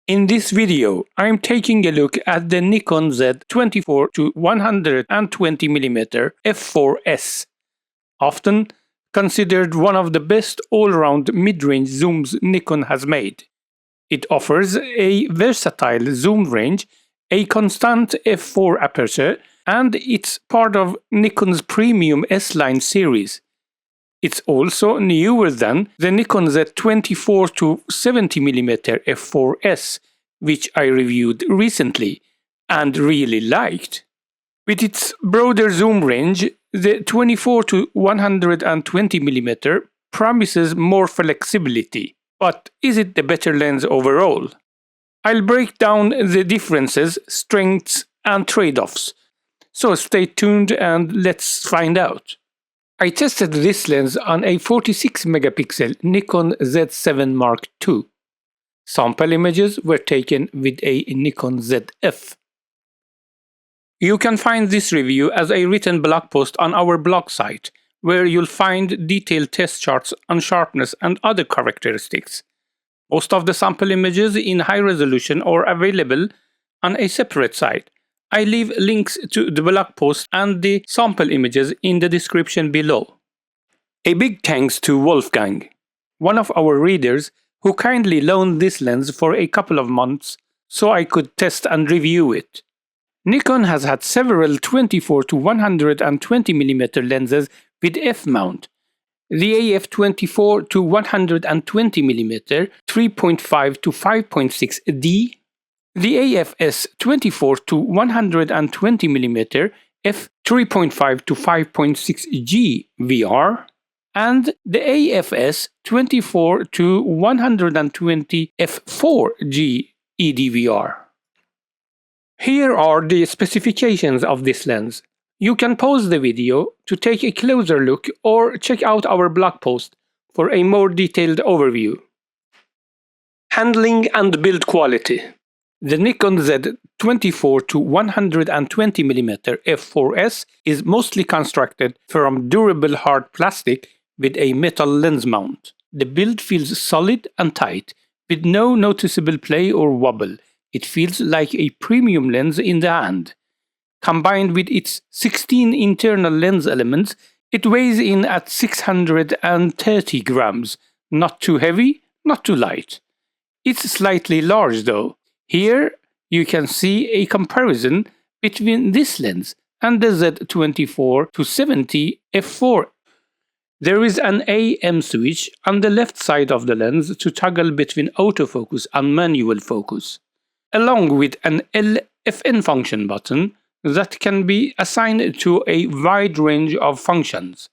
In this video, I'm taking a look at the Nikon Z 24-120mm f4S, often considered one of the best all-round mid-range zooms Nikon has made. It offers a versatile zoom range, a constant f4 aperture, and it's part of Nikon's premium S-line series. It's also newer than the Nikon Z 24-70mm f4S, which I reviewed recently and really liked. With its broader zoom range, the 24-120mm promises more flexibility. But is it the better lens overall? I'll break down the differences, strengths, and trade-offs. So stay tuned and let's find out. I tested this lens on a 46-megapixel Nikon Z7 Mark II. Sample images were taken with a Nikon ZF. You can find this review as a written blog post on our blog site, where you'll find detailed test charts on sharpness and other characteristics. Most of the sample images in high resolution are available on a separate site. I leave links to the blog post and the sample images in the description below. A big thanks to Wolfgang, one of our readers, who kindly loaned this lens for a couple of months so I could test and review it. Nikon has had several 24-120mm lenses with f-mount. The AF 24-120mm 3.5-5.6D, the AFS 24-120mm f 3.5-5.6G VR, and the AFS 24-120 f4G EDVR. Here are the specifications of this lens. You can pause the video to take a closer look or check out our blog post for a more detailed overview. Handling and build quality. The Nikon Z 24-120mm f4S is mostly constructed from durable hard plastic with a metal lens mount. The build feels solid and tight, with no noticeable play or wobble. It feels like a premium lens in the hand. Combined with its 16 internal lens elements, it weighs in at 630 grams. Not too heavy, not too light. It's slightly large though. Here you can see a comparison between this lens and the Z 24-70 f4. There is an AM switch on the left side of the lens to toggle between autofocus and manual focus, along with an LFN function button that can be assigned to a wide range of functions.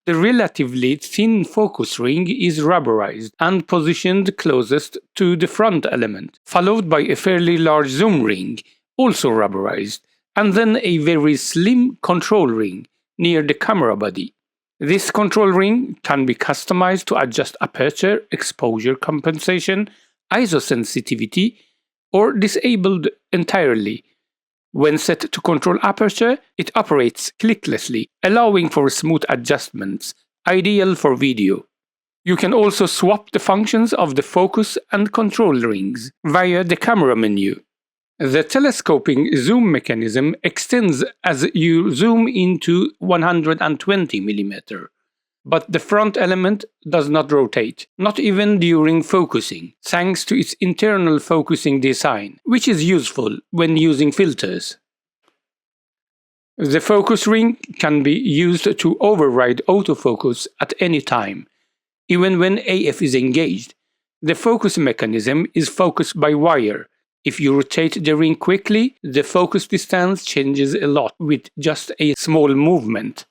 The relatively thin focus ring is rubberized and positioned closest to the front element, followed by a fairly large zoom ring, also rubberized, and then a very slim control ring near the camera body. This control ring can be customized to adjust aperture, exposure compensation, ISO sensitivity, or disabled entirely. When set to control aperture, it operates clicklessly, allowing for smooth adjustments, ideal for video. You can also swap the functions of the focus and control rings via the camera menu. The telescoping zoom mechanism extends as you zoom into 120mm. But the front element does not rotate, not even during focusing, thanks to its internal focusing design, which is useful when using filters. The focus ring can be used to override autofocus at any time, even when AF is engaged. The focus mechanism is focused by wire. If you rotate the ring quickly, the focus distance changes a lot with just a small movement.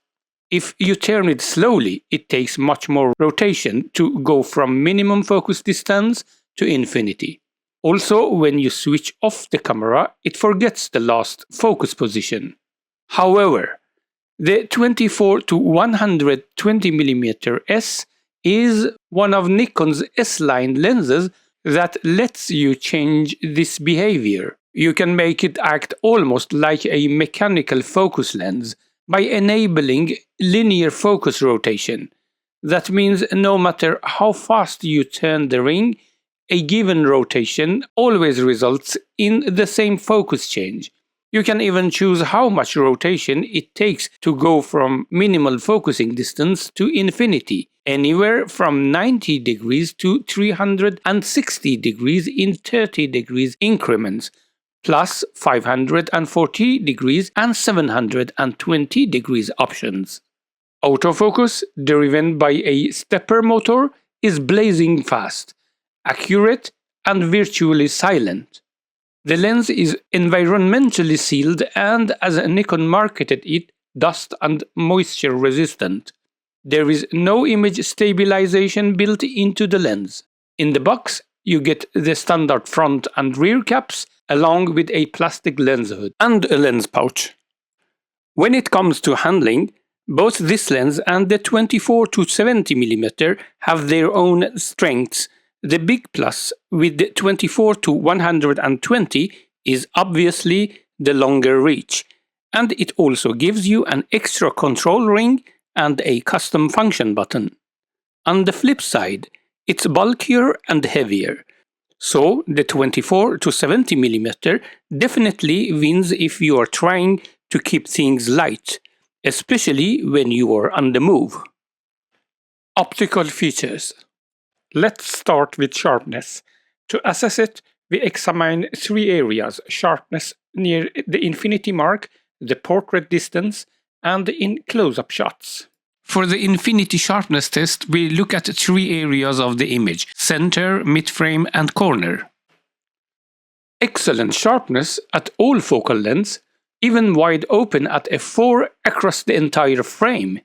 If you turn it slowly, it takes much more rotation to go from minimum focus distance to infinity. Also, when you switch off the camera, it forgets the last focus position. However, the 24-120mm S is one of Nikon's S-line lenses that lets you change this behavior. You can make it act almost like a mechanical focus lens by enabling linear focus rotation. That means no matter how fast you turn the ring, a given rotation always results in the same focus change. You can even choose how much rotation it takes to go from minimal focusing distance to infinity, anywhere from 90 degrees to 360 degrees in 30 degrees increments, plus 540 degrees and 720 degrees options. Autofocus, driven by a stepper motor, is blazing fast, accurate, and virtually silent. The lens is environmentally sealed and, as Nikon marketed it, dust and moisture resistant. There is no image stabilization built into the lens. In the box, you get the standard front and rear caps, along with a plastic lens hood and a lens pouch. When it comes to handling, both this lens and the 24-70mm have their own strengths. The big plus with the 24-120 is obviously the longer reach, and it also gives you an extra control ring and a custom function button. On the flip side, it's bulkier and heavier. So the 24-70mm definitely wins if you are trying to keep things light, especially when you are on the move. Optical features. Let's start with sharpness. To assess it, we examine three areas: sharpness near the infinity mark, the portrait distance, and in close-up shots. For the infinity sharpness test, we look at three areas of the image: center, midframe, and corner. Excellent sharpness at all focal lengths, even wide open at f4 across the entire frame.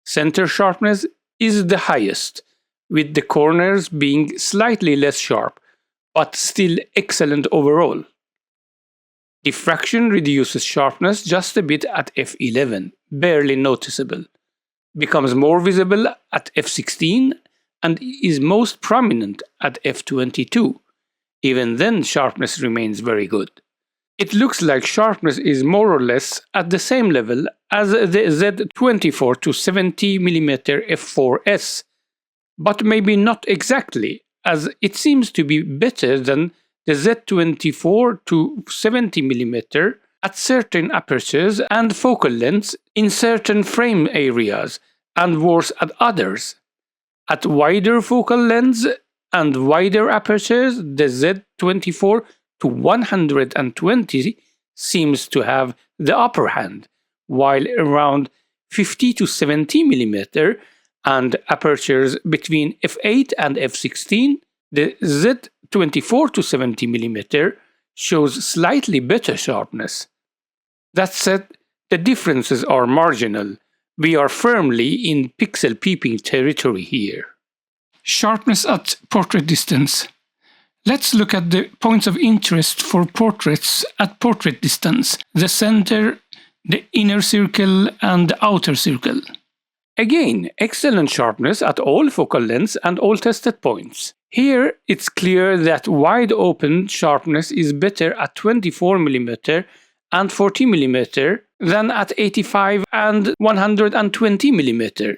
Center sharpness is the highest, with the corners being slightly less sharp, but still excellent overall. Diffraction reduces sharpness just a bit at f11, barely noticeable. Becomes more visible at f16 and is most prominent at f22. Even then, sharpness remains very good. It looks like sharpness is more or less at the same level as the Z24-70mm f4S, but maybe not exactly, as it seems to be better than the Z24-70mm at certain apertures and focal lengths in certain frame areas, and worse at others. At wider focal lengths and wider apertures, the Z24-120 seems to have the upper hand, while around 50-70mm and apertures between f8 and f16, the Z24-70mm shows slightly better sharpness. That said, the differences are marginal. We are firmly in pixel peeping territory here. Sharpness at portrait distance. Let's look at the points of interest for portraits at portrait distance: the center, the inner circle, and the outer circle. Again, excellent sharpness at all focal lengths and all tested points. Here, it's clear that wide open sharpness is better at 24mm and 40mm than at 85 and 120mm,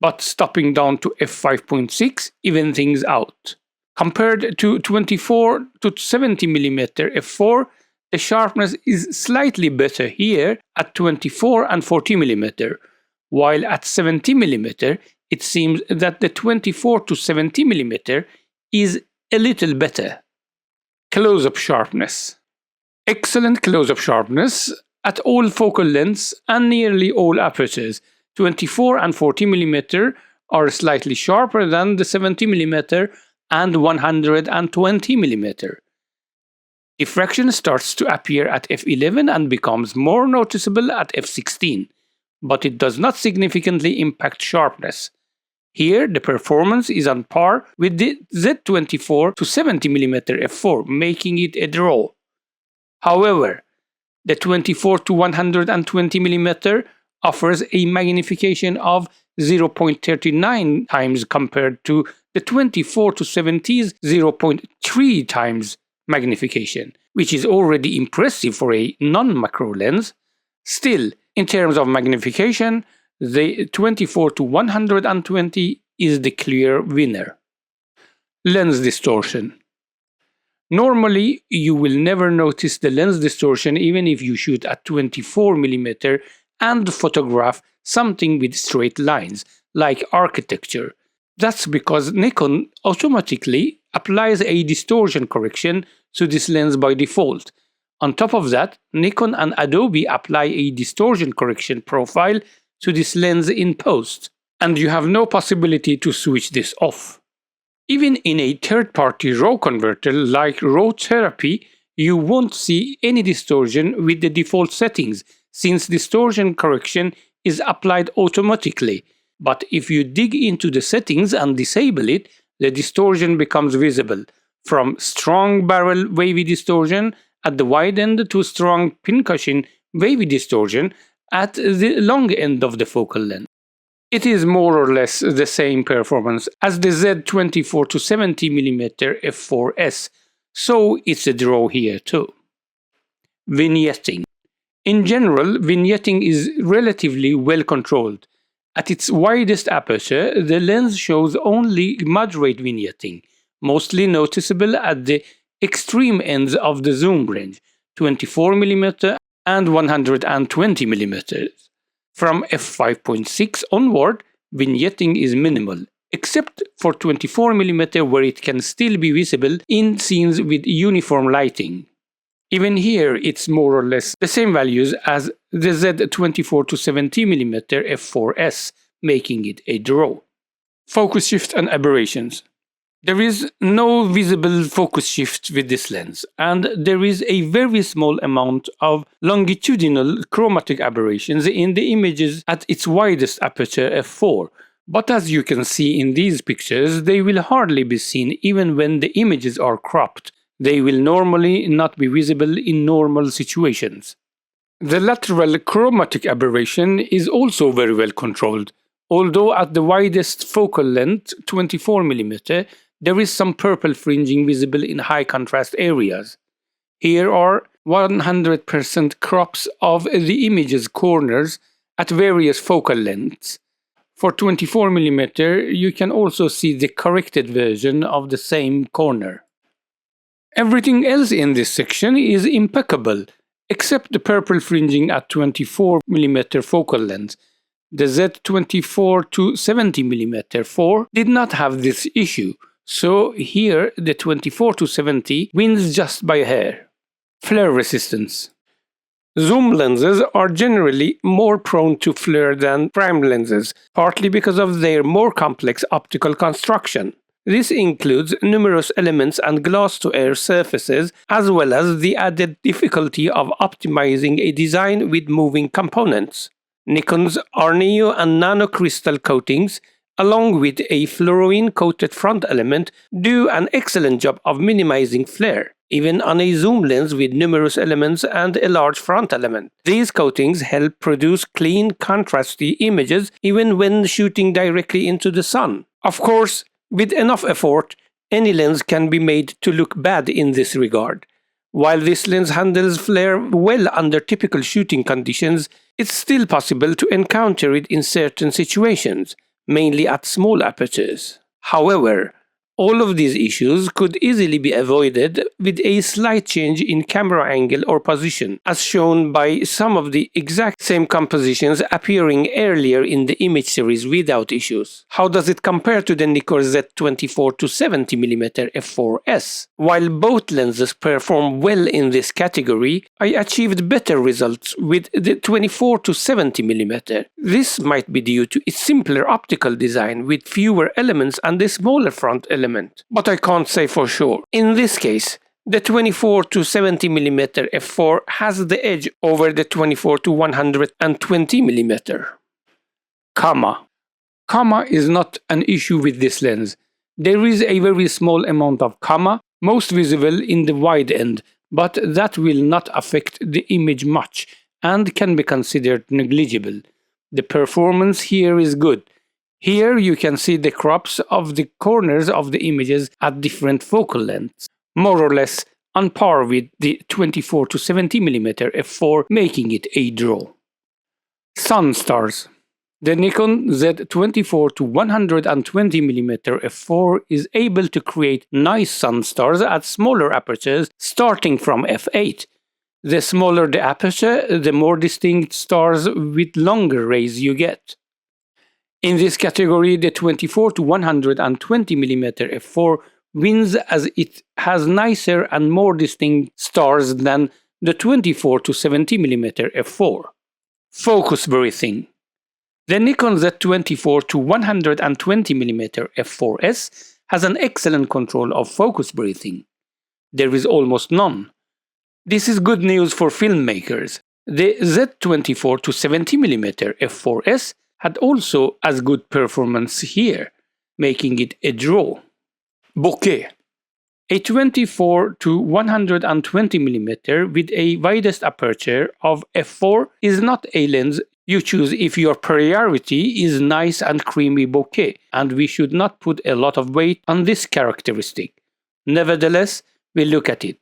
but stopping down to f5.6 even things out. Compared to 24-70mm f4, the sharpness is slightly better here at 24 and 40mm, while at 70mm it seems that the 24-70mm is a little better. Close-up sharpness. Excellent close-up sharpness at all focal lengths and nearly all apertures. 24 and 40mm are slightly sharper than the 70mm and 120mm. Diffraction starts to appear at f11 and becomes more noticeable at f16, but it does not significantly impact sharpness. Here, the performance is on par with the Z24-70mm f4, making it a draw. However, the 24-120mm offers a magnification of 0.39 times compared to the 24-70's 0.3 times magnification, which is already impressive for a non-macro lens. Still, in terms of magnification, the 24-120 is the clear winner. Lens distortion. Normally, you will never notice the lens distortion even if you shoot at 24mm and photograph something with straight lines, like architecture. That's because Nikon automatically applies a distortion correction to this lens by default. On top of that, Nikon and Adobe apply a distortion correction profile to this lens in post, and you have no possibility to switch this off. Even in a third-party RAW converter like RAW Therapy, you won't see any distortion with the default settings, since distortion correction is applied automatically. But if you dig into the settings and disable it, the distortion becomes visible, from strong barrel wavy distortion at the wide end to strong pincushion wavy distortion at the long end of the focal length. It is more or less the same performance as the Z24 to 70mm f4S, so it's a draw here too. Vignetting. In general, vignetting is relatively well controlled. At its widest aperture, the lens shows only moderate vignetting, mostly noticeable at the extreme ends of the zoom range, 24mm and 120mm. From f5.6 onward, vignetting is minimal, except for 24mm where it can still be visible in scenes with uniform lighting. Even here, it's more or less the same values as the Z24 to 70mm f4S, making it a draw. Focus shift and aberrations. There is no visible focus shift with this lens, and there is a very small amount of longitudinal chromatic aberrations in the images at its widest aperture f4. But as you can see in these pictures, they will hardly be seen even when the images are cropped. They will normally not be visible in normal situations. The lateral chromatic aberration is also very well controlled, although at the widest focal length, 24mm, there is some purple fringing visible in high contrast areas. Here are 100% crops of the image's corners at various focal lengths. For 24mm, you can also see the corrected version of the same corner. Everything else in this section is impeccable, except the purple fringing at 24mm focal length. The Z24 to 70mm 4 did not have this issue, so here the 24 to 70 wins just by a hair. Flare resistance. Zoom lenses are generally more prone to flare than prime lenses, partly because of their more complex optical construction. This includes numerous elements and glass-to-air surfaces, as well as the added difficulty of optimizing a design with moving components. Nikon's Arneo and nanocrystal coatings, along with a fluorine-coated front element, do an excellent job of minimizing flare, even on a zoom lens with numerous elements and a large front element. These coatings help produce clean, contrasty images even when shooting directly into the sun. Of course, with enough effort, any lens can be made to look bad in this regard. While this lens handles flare well under typical shooting conditions, it's still possible to encounter it in certain situations, mainly at small apertures. However, all of these issues could easily be avoided with a slight change in camera angle or position, as shown by some of the exact same compositions appearing earlier in the image series without issues. How does it compare to the Nikkor Z24 to 70mm f4S? While both lenses perform well in this category, I achieved better results with the 24 to 70mm. This might be due to its simpler optical design with fewer elements and a smaller front element. But I can't say for sure. In this case, the 24 to 70mm f4 has the edge over the 24 to 120mm. Coma. Coma is not an issue with this lens. There is a very small amount of coma, most visible in the wide end, but that will not affect the image much and can be considered negligible. The performance here is good. Here you can see the crops of the corners of the images at different focal lengths, more or less on par with the 24 to 70mm f4, making it a draw. Sunstars. The Nikon Z24 to 120mm f4 is able to create nice Sunstars at smaller apertures starting from f8. The smaller the aperture, the more distinct stars with longer rays you get. In this category, the 24 to 120mm f4 wins as it has nicer and more distinct stars than the 24 to 70mm f4. Focus breathing. The Nikon Z24 to 120mm f4S has an excellent control of focus breathing. There is almost none. This is good news for filmmakers. The Z24 to 70mm f4S had also as good performance here, making it a draw. Bokeh. A 24 to 120mm with a widest aperture of f4 is not a lens you choose if your priority is nice and creamy bokeh, and we should not put a lot of weight on this characteristic. Nevertheless, we'll look at it.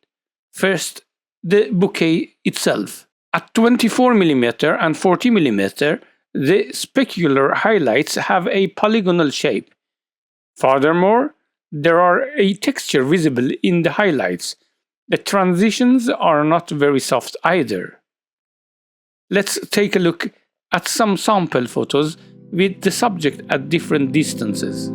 First, the bokeh itself. At 24mm and 40mm, the specular highlights have a polygonal shape. Furthermore, there are a texture visible in the highlights. The transitions are not very soft either. Let's take a look at some sample photos with the subject at different distances.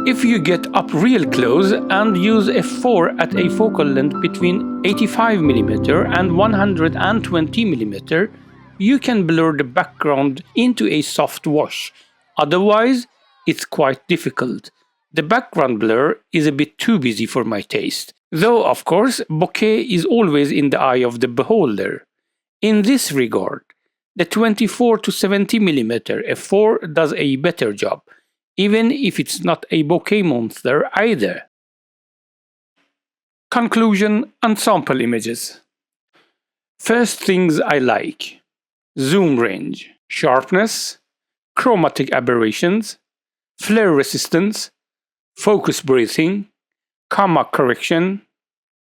If you get up real close and use f4 at a focal length between 85mm and 120mm, you can blur the background into a soft wash. Otherwise, it's quite difficult. The background blur is a bit too busy for my taste. Though, of course, bokeh is always in the eye of the beholder. In this regard, the 24 to 70mm f4 does a better job, even if it's not a bokeh monster either. Conclusion and sample images. First things I like: zoom range, sharpness, chromatic aberrations, flare resistance, focus breathing, Coma correction,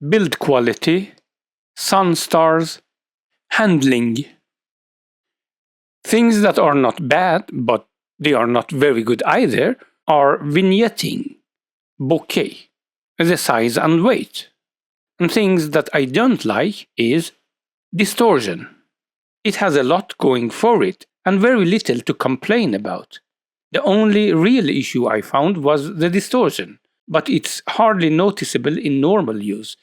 build quality, Sunstars, handling. Things that are not bad, but they are not very good either, are vignetting, bokeh, the size and weight. And things that I don't like is distortion. It has a lot going for it and very little to complain about. The only real issue I found was the distortion, but it's hardly noticeable in normal use.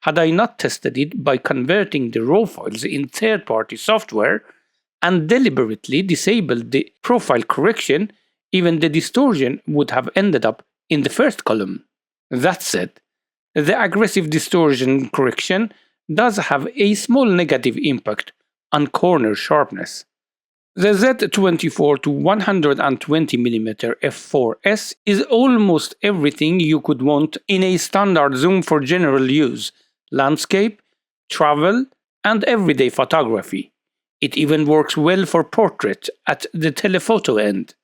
Had I not tested it by converting the raw files in third-party software and deliberately disabled the profile correction, even the distortion would have ended up in the first column. That said, the aggressive distortion correction does have a small negative impact on corner sharpness. The Z24 to 120mm f4S is almost everything you could want in a standard zoom for general use, landscape, travel, and everyday photography. It even works well for portrait at the telephoto end.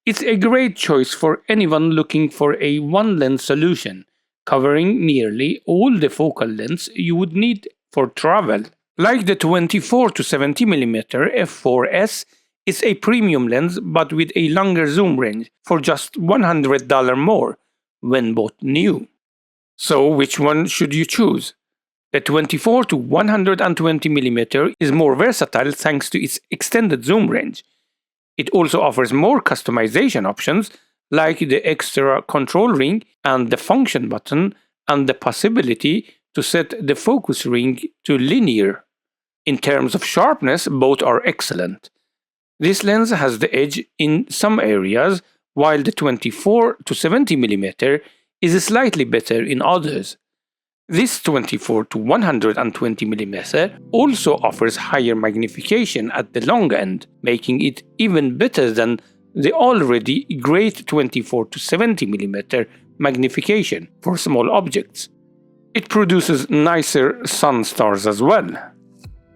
It's a great choice for anyone looking for a one-lens solution, covering nearly all the focal lengths you would need for travel. Like the 24 to 70mm f4S is a premium lens but with a longer zoom range for just $100 more when bought new. So which one should you choose? The 24 to 120mm is more versatile thanks to its extended zoom range. It also offers more customization options like the extra control ring and the function button and the possibility to set the focus ring to linear. In terms of sharpness, both are excellent. This lens has the edge in some areas, while the 24 to 70mm is slightly better in others. This 24 to 120mm also offers higher magnification at the long end, making it even better than the already great 24 to 70mm magnification for small objects. It produces nicer Sunstars as well.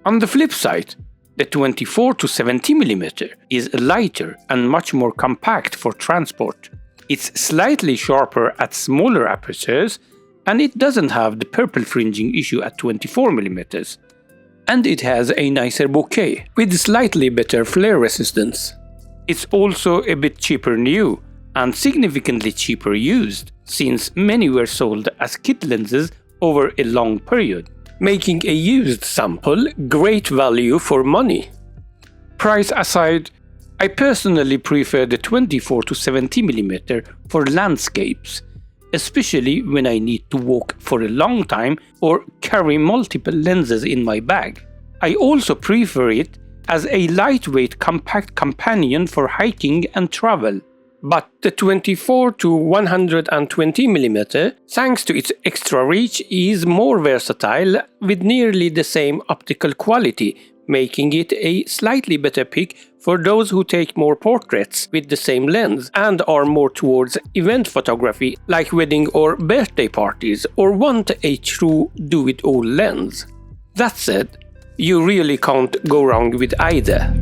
On the flip side, the 24 to 70mm is lighter and much more compact for transport. It's slightly sharper at smaller apertures, and it doesn't have the purple fringing issue at 24mm. And it has a nicer bokeh with slightly better flare resistance. It's also a bit cheaper new and significantly cheaper used, since many were sold as kit lenses over a long period, making a used sample great value for money. Price aside, I personally prefer the 24 to 70mm for landscapes, especially when I need to walk for a long time or carry multiple lenses in my bag. I also prefer it as a lightweight compact companion for hiking and travel. But the 24 to 120mm, thanks to its extra reach, is more versatile with nearly the same optical quality, making it a slightly better pick for those who take more portraits with the same lens and are more towards event photography like wedding or birthday parties, or want a true do-it-all lens. That said, you really can't go wrong with either.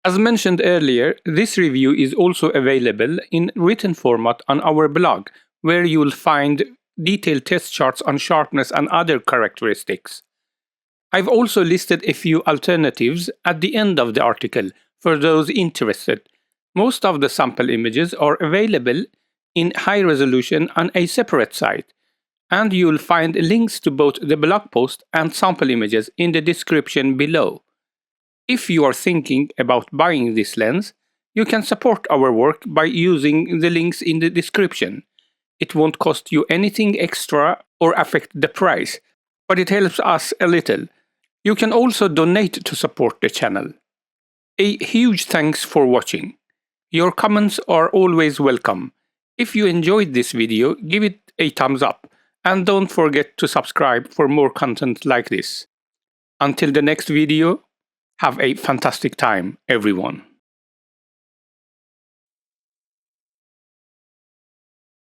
As mentioned earlier, this review is also available in written format on our blog, where you'll find detailed test charts on sharpness and other characteristics. I've also listed a few alternatives at the end of the article for those interested. Most of the sample images are available in high resolution on a separate site, and you'll find links to both the blog post and sample images in the description below. If you are thinking about buying this lens, you can support our work by using the links in the description. It won't cost you anything extra or affect the price, but it helps us a little. You can also donate to support the channel. A huge thanks for watching. Your comments are always welcome. If you enjoyed this video, give it a thumbs up and don't forget to subscribe for more content like this. Until the next video, have a fantastic time, everyone.